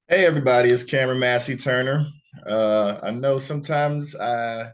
Hey everybody, it's Cameron Massey-Turner. I know sometimes I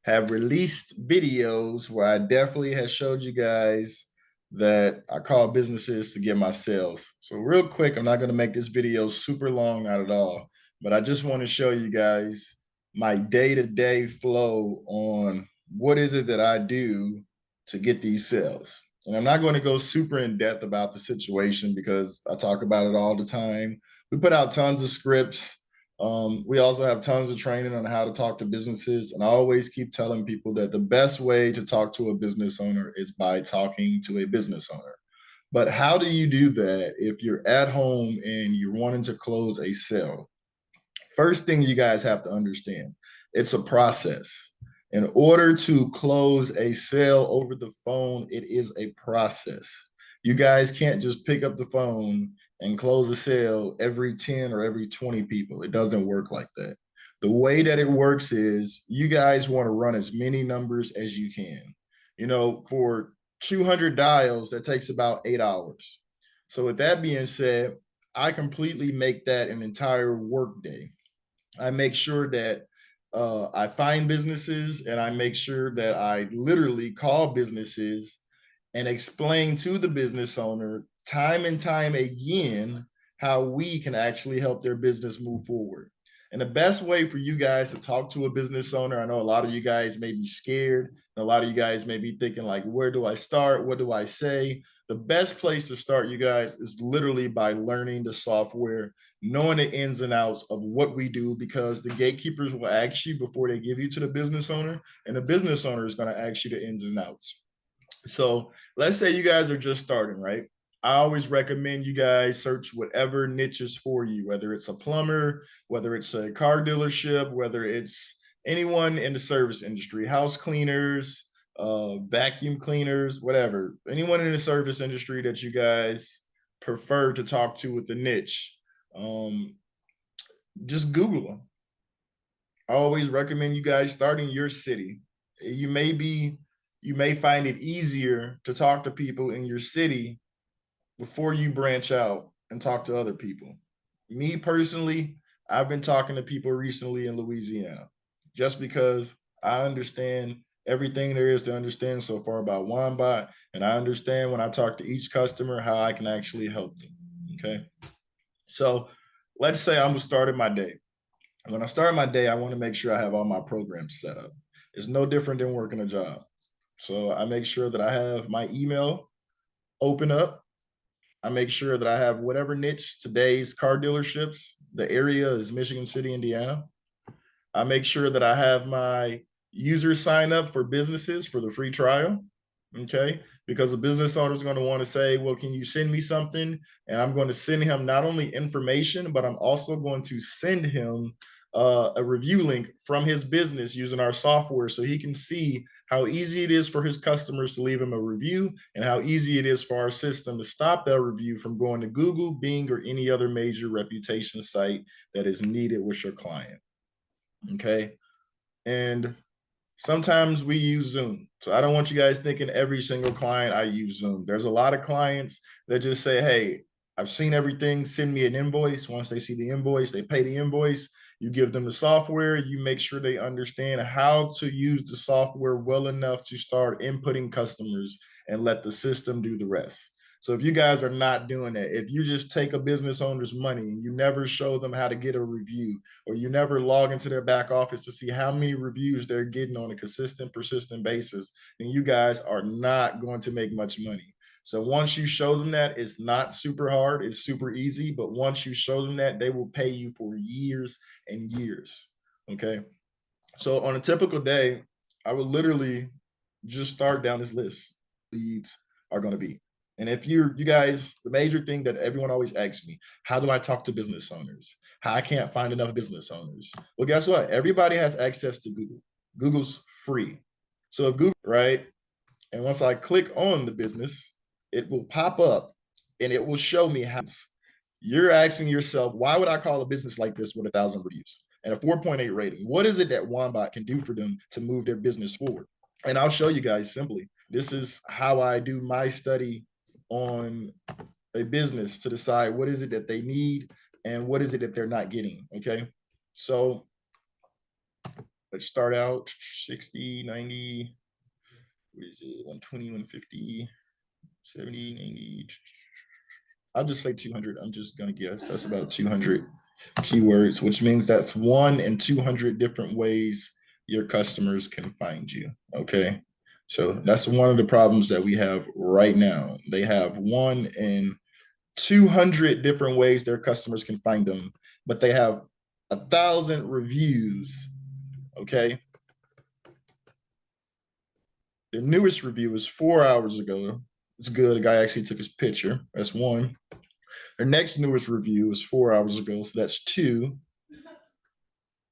have released videos where I definitely have showed you guys that I call businesses to get my sales. So real quick, I'm not going to make this video super long, not at all, but I just want to show you guys my day-to-day flow on what is it that I do to get these sales. And I'm not going to go super in depth about the situation because I talk about it all the time. We put out tons of scripts. We also have tons of training on how to talk to businesses. And I always keep telling people that the best way to talk to a business owner is by talking to a business owner. But how do you do that if you're at home and you're wanting to close a sale? First thing you guys have to understand, it's a process. In order to close a sale over the phone, it is a process. You guys can't just pick up the phone and close a sale every 10 or every 20 people. It doesn't work like that. The way that it works is you guys want to run as many numbers as you can. For 200 dials, that takes about 8 hours. So, with that being said, I completely make that an entire workday. I make sure that I find businesses and I make sure that I literally call businesses and explain to the business owner time and time again how we can actually help their business move forward. And the best way for you guys to talk to a business owner, I know a lot of you guys may be scared. A lot of you guys may be thinking, like, where do I start? What do I say? The best place to start, you guys, is literally by learning the software, knowing the ins and outs of what we do, because the gatekeepers will ask you before they give you to the business owner, and the business owner is going to ask you the ins and outs. So let's say you guys are just starting, right? I always recommend you guys search whatever niche is for you, whether it's a plumber, whether it's a car dealership, whether it's anyone in the service industry, house cleaners, vacuum cleaners, whatever, anyone in the service industry that you guys prefer to talk to with the niche. Um, just Google them. I always recommend you guys start in your city. You may be you may find it easier to talk to people in your city before you branch out and talk to other people. Me personally, I've been talking to people recently in Louisiana just because I understand everything there is to understand so far about Wombat, and I understand when I talk to each customer how I can actually help them. Okay. So let's say I'm starting my day. When I start my day, I want to make sure I have all my programs set up. It's no different than working a job. So I make sure that I have my email open up. I make sure that I have whatever niche today's car dealerships, the area is Michigan City, Indiana. I make sure that I have my user sign up for businesses for the free trial. Okay. Because the business owner is going to want to say, well, can you send me something? And I'm going to send him not only information, but I'm also going to send him a review link from his business using our software so he can see how easy it is for his customers to leave him a review and how easy it is for our system to stop that review from going to Google, Bing, or any other major reputation site that is needed with your client. Okay. And sometimes we use Zoom. So I don't want you guys thinking every single client I use Zoom. There's a lot of clients that just say, hey, I've seen everything. Send me an invoice. Once they see the invoice, they pay the invoice. You give them the software. You make sure they understand how to use the software well enough to start inputting customers and let the system do the rest. So if you guys are not doing that, if you just take a business owner's money and you never show them how to get a review, or you never log into their back office to see how many reviews they're getting on a consistent, persistent basis, then you guys are not going to make much money. So once you show them that, it's not super hard, it's super easy. But once you show them that, they will pay you for years and years. Okay. So on a typical day, I would literally just start down this list. Leads are going to be. And if you guys, the major thing that everyone always asks me, how do I talk to business owners? How I can't find enough business owners. Well, guess what? Everybody has access to Google. Google's free. So if Google, right? And once I click on the business, it will pop up and it will show me how. You're asking yourself, why would I call a business like this with 1,000 reviews and a 4.8 rating? What is it that Wombat can do for them to move their business forward? And I'll show you guys simply. This is how I do my study on a business to decide what is it that they need, and what is it that they're not getting. Okay, so let's start out 60, 90, what is it, 120, 150, 70, 90. I'll just say 200. I'm just going to guess. That's about 200 keywords, which means that's 1 in 200 different ways your customers can find you. Okay. So that's one of the problems that we have right now. They have 1 in 200 different ways their customers can find them, but they have 1,000 reviews. Okay. The newest review is 4 hours ago. It's good. The guy actually took his picture. That's one. Their next newest review is 4 hours ago. So that's two.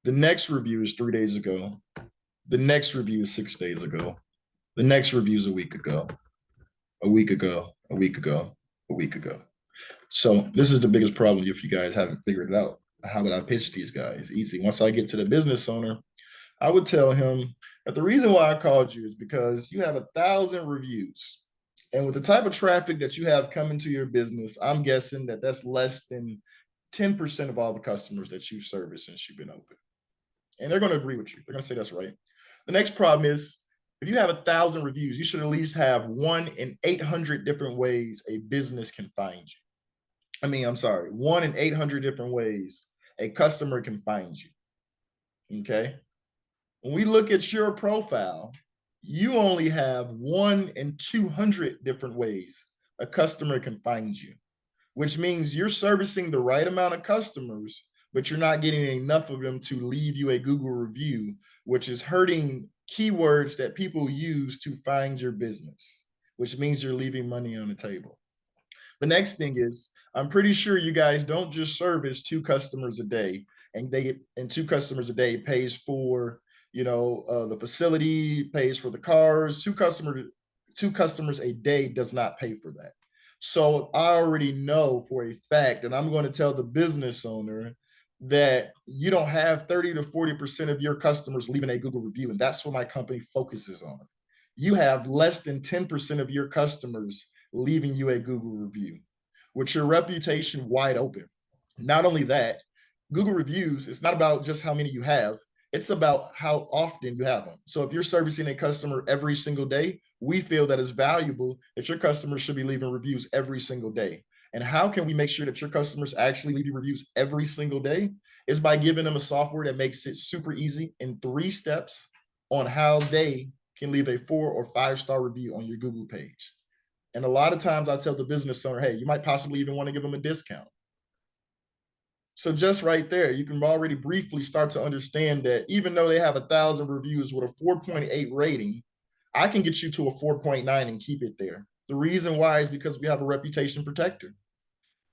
The next review is 3 days ago. The next review is 6 days ago. The next review is a week ago. A week ago. A week ago. A week ago. So this is the biggest problem if you guys haven't figured it out. How would I pitch these guys? Easy. Once I get to the business owner, I would tell him that the reason why I called you is because you have 1,000 reviews. And with the type of traffic that you have coming to your business, I'm guessing that that's less than 10% of all the customers that you've serviced since you've been open. And they're going to agree with you. They're going to say that's right. The next problem is if you have 1,000 reviews, you should at least have 1 in 800 different ways a business can find you. I'm sorry, 1 in 800 different ways a customer can find you. Okay. When we look at your profile, you only have 1 in 200 different ways a customer can find you, which means you're servicing the right amount of customers, but you're not getting enough of them to leave you a Google review, which is hurting keywords that people use to find your business, which means you're leaving money on the table. The next thing is, I'm pretty sure you guys don't just service two customers a day, and two customers a day pays for the facility, pays for the cars. Two customers a day does not pay for that. So I already know for a fact, and I'm going to tell the business owner that you don't have 30 to 40% of your customers leaving a Google review, and that's what my company focuses on. You have less than 10% of your customers leaving you a Google review, with your reputation wide open. Not only that, Google reviews, it's not about just how many you have, it's about how often you have them. So if you're servicing a customer every single day, we feel that it's valuable that your customers should be leaving reviews every single day. And how can we make sure that your customers actually leave you reviews every single day? Is by giving them a software that makes it super easy in 3 steps on how they can leave a 4 or 5 star review on your Google page. And a lot of times I tell the business owner, hey, you might possibly even want to give them a discount. So just right there, you can already briefly start to understand that even though they have 1,000 reviews with a 4.8 rating, I can get you to a 4.9 and keep it there. The reason why is because we have a reputation protector.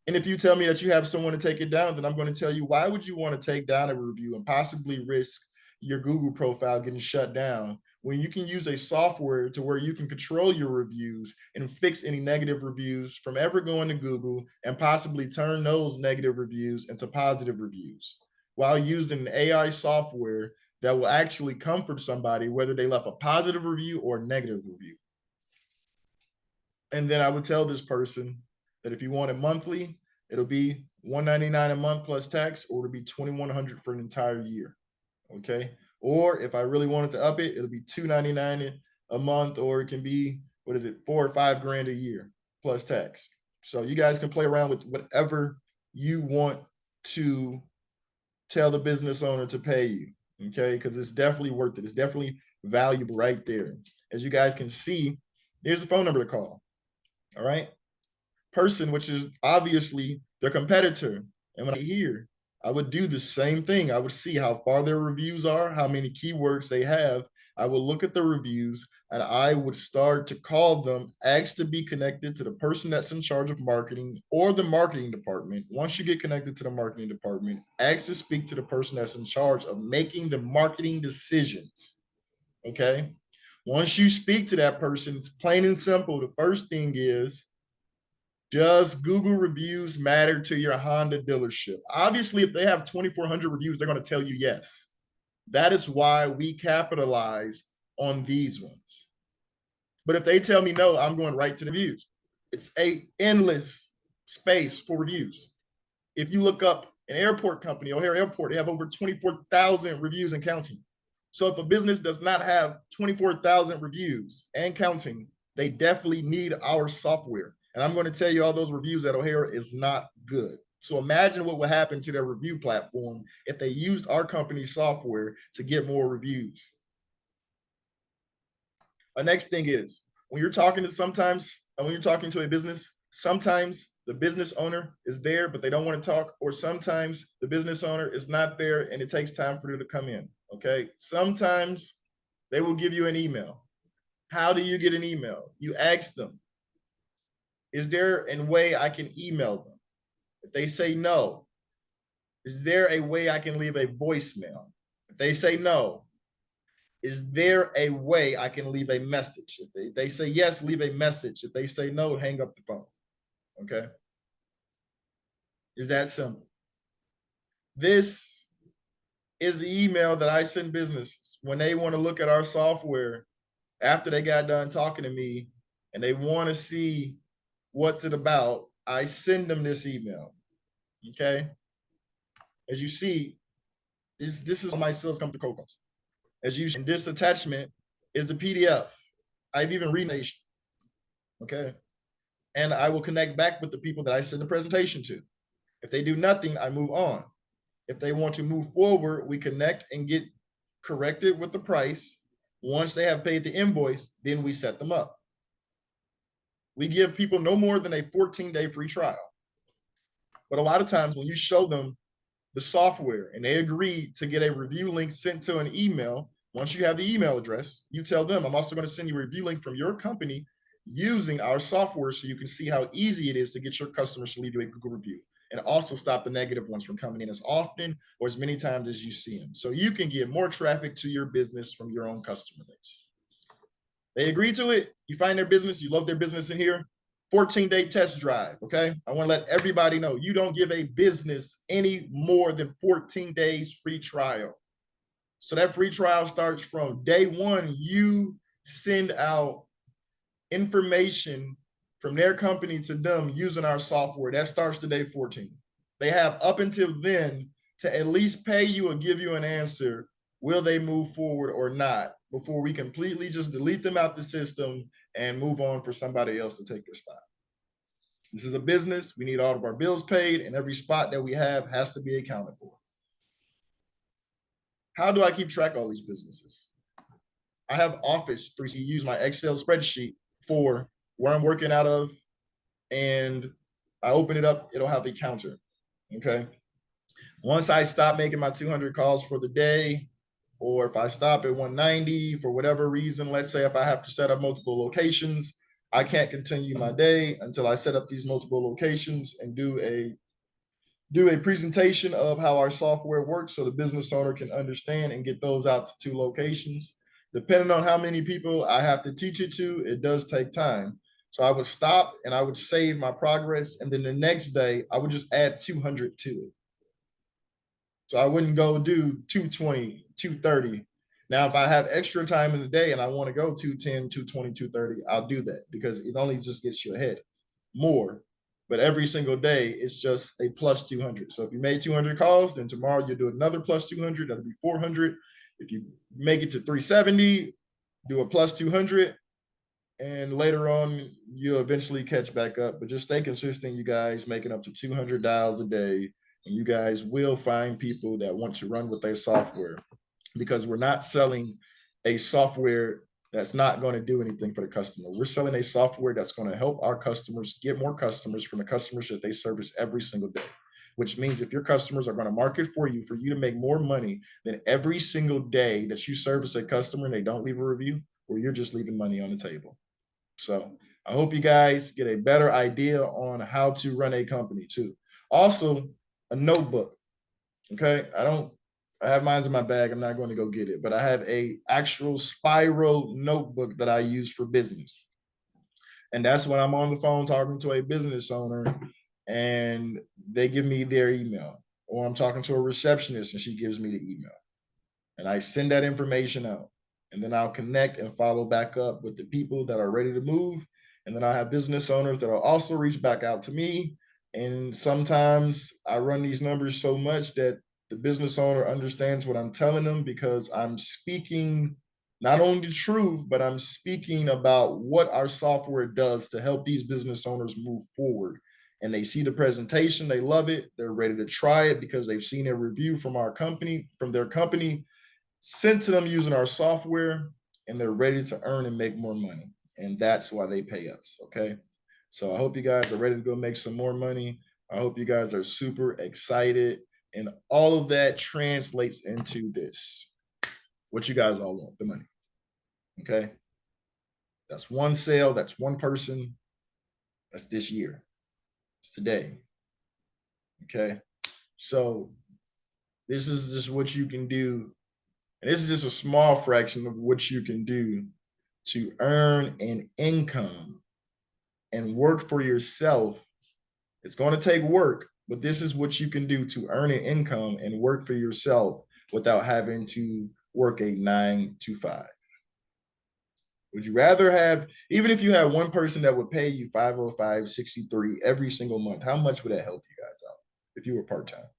And if you tell me that you have someone to take it down, then I'm going to tell you, why would you want to take down a review and possibly risk your Google profile getting shut down when you can use a software to where you can control your reviews and fix any negative reviews from ever going to Google and possibly turn those negative reviews into positive reviews while using an AI software that will actually comfort somebody, whether they left a positive review or a negative review. And then I would tell this person that if you want it monthly, it'll be $199 a month plus tax, or it'll be $2,100 for an entire year. Okay. Or if I really wanted to up it, it'll be $299 a month, or it can be, what is it, 4 or 5 grand a year plus tax. So you guys can play around with whatever you want to tell the business owner to pay you. Okay. Because it's definitely worth it. It's definitely valuable right there. As you guys can see, here's the phone number to call. All right. Person, which is obviously their competitor. And when I hear, I would do the same thing. I would see how far their reviews are, how many keywords they have. I would look at the reviews and I would start to call them, ask to be connected to the person that's in charge of marketing or the marketing department. Once you get connected to the marketing department, ask to speak to the person that's in charge of making the marketing decisions. Okay. Once you speak to that person, it's plain and simple. The first thing is, does Google reviews matter to your Honda dealership? Obviously, if they have 2,400 reviews, they're going to tell you yes. That is why we capitalize on these ones. But if they tell me no, I'm going right to the reviews. It's a endless space for reviews. If you look up an airport company, O'Hare Airport, they have over 24,000 reviews and counting. So if a business does not have 24,000 reviews and counting, they definitely need our software. And I'm going to tell you all those reviews at O'Hare is not good. So imagine what would happen to their review platform if they used our company's software to get more reviews. The next thing is when you're talking to a business, sometimes the business owner is there, but they don't want to talk, or sometimes the business owner is not there and it takes time for them to come in. Okay. Sometimes they will give you an email. How do you get an email? You ask them, is there a way I can email them? If they say no, is there a way I can leave a voicemail? If they say no, is there a way I can leave a message? If they say yes, leave a message. If they say no, hang up the phone. Okay. Is that simple? This is the email that I send businesses when they want to look at our software after they got done talking to me and they want to see what's it about. I send them this email. Okay. As you see, this is how my sales come to cold calls. As you see, this attachment is the PDF. I've even renamed. Okay. And I will connect back with the people that I send the presentation to. If they do nothing, I move on. If they want to move forward, we connect and get corrected with the price. Once they have paid the invoice, then we set them up. We give people no more than a 14-day free trial. But a lot of times when you show them the software and they agree to get a review link sent to an email, once you have the email address, you tell them, I'm also going to send you a review link from your company using our software so you can see how easy it is to get your customers to leave you a Google review, and also stop the negative ones from coming in as often or as many times as you see them. So you can get more traffic to your business from your own customer base. They agree to it. You find their business. You love their business in here. 14-day test drive. Okay. I want to let everybody know you don't give a business any more than 14 days free trial. So that free trial starts from day one. You send out information from their company to them using our software. That starts to day 14. They have up until then to at least pay you or give you an answer. Will they move forward or not before we completely just delete them out the system and move on for somebody else to take their spot? This is a business. We need all of our bills paid, and every spot that we have has to be accounted for. How do I keep track of all these businesses? I have Office 360, use my Excel spreadsheet for where I'm working out of, and I open it up, it'll have a counter. Okay. Once I stop making my 200 calls for the day, or if I stop at 190 for whatever reason, let's say if I have to set up multiple locations, I can't continue my day until I set up these multiple locations and do a presentation of how our software works so the business owner can understand and get those out to 2 locations. Depending on how many people I have to teach it to, it does take time. So I would stop and I would save my progress. And then the next day, I would just add 200 to it. So I wouldn't go do 220, 230. Now, if I have extra time in the day and I want to go 210, 220, 230, I'll do that because it only just gets you ahead more. But every single day, it's just a plus 200. So if you made 200 calls, then tomorrow you'll do another plus 200. That'll be 400. If you make it to 370, do a plus 200. And later on, you'll eventually catch back up. But just stay consistent, you guys, making up to 200 dials a day. And you guys will find people that want to run with their software, because we're not selling a software that's not going to do anything for the customer. We're selling a software that's going to help our customers get more customers from the customers that they service every single day, which means if your customers are going to market for you to make more money than every single day that you service a customer and they don't leave a review, well, you're just leaving money on the table. So I hope you guys get a better idea on how to run a company too. Also, a notebook. Okay. I have mine in my bag. I'm not going to go get it, but I have a actual spiral notebook that I use for business. And that's when I'm on the phone talking to a business owner and they give me their email, or I'm talking to a receptionist and she gives me the email, and I send that information out. And then I'll connect and follow back up with the people that are ready to move. And then I'll have business owners that will also reach back out to me And sometimes I run these numbers so much that the business owner understands what I'm telling them, because I'm speaking not only the truth, but I'm speaking about what our software does to help these business owners move forward. And they see the presentation, they love it, they're ready to try it because they've seen a review from our company, from their company, sent to them using our software, and they're ready to earn and make more money. And that's why they pay us. Okay. So I hope you guys are ready to go make some more money. I hope you guys are super excited. And all of that translates into this. What you guys all want, the money. Okay. That's one sale. That's one person. That's this year. It's today. Okay. So this is just what you can do. And this is just a small fraction of what you can do to earn an income and work for yourself. It's going to take work, but this is what you can do to earn an income and work for yourself without having to work a 9 to 5. Would you rather have, even if you had one person that would pay you 505.63 every single month, how much would that help you guys out if you were part-time?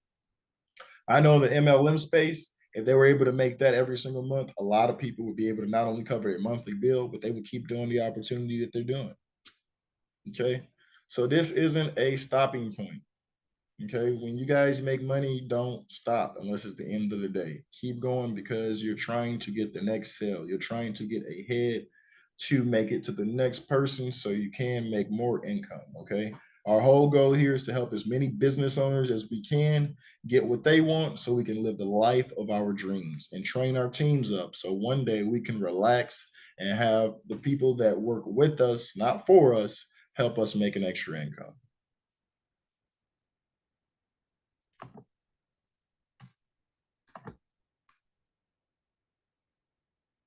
I know the MLM space, if they were able to make that every single month, a lot of people would be able to not only cover their monthly bill, but they would keep doing the opportunity that they're doing. Okay. So this isn't a stopping point. Okay. When you guys make money, don't stop unless it's the end of the day. Keep going, because you're trying to get the next sale. You're trying to get ahead to make it to the next person so you can make more income. Okay. Our whole goal here is to help as many business owners as we can get what they want so we can live the life of our dreams and train our teams up so one day we can relax and have the people that work with us, not for us, help us make an extra income.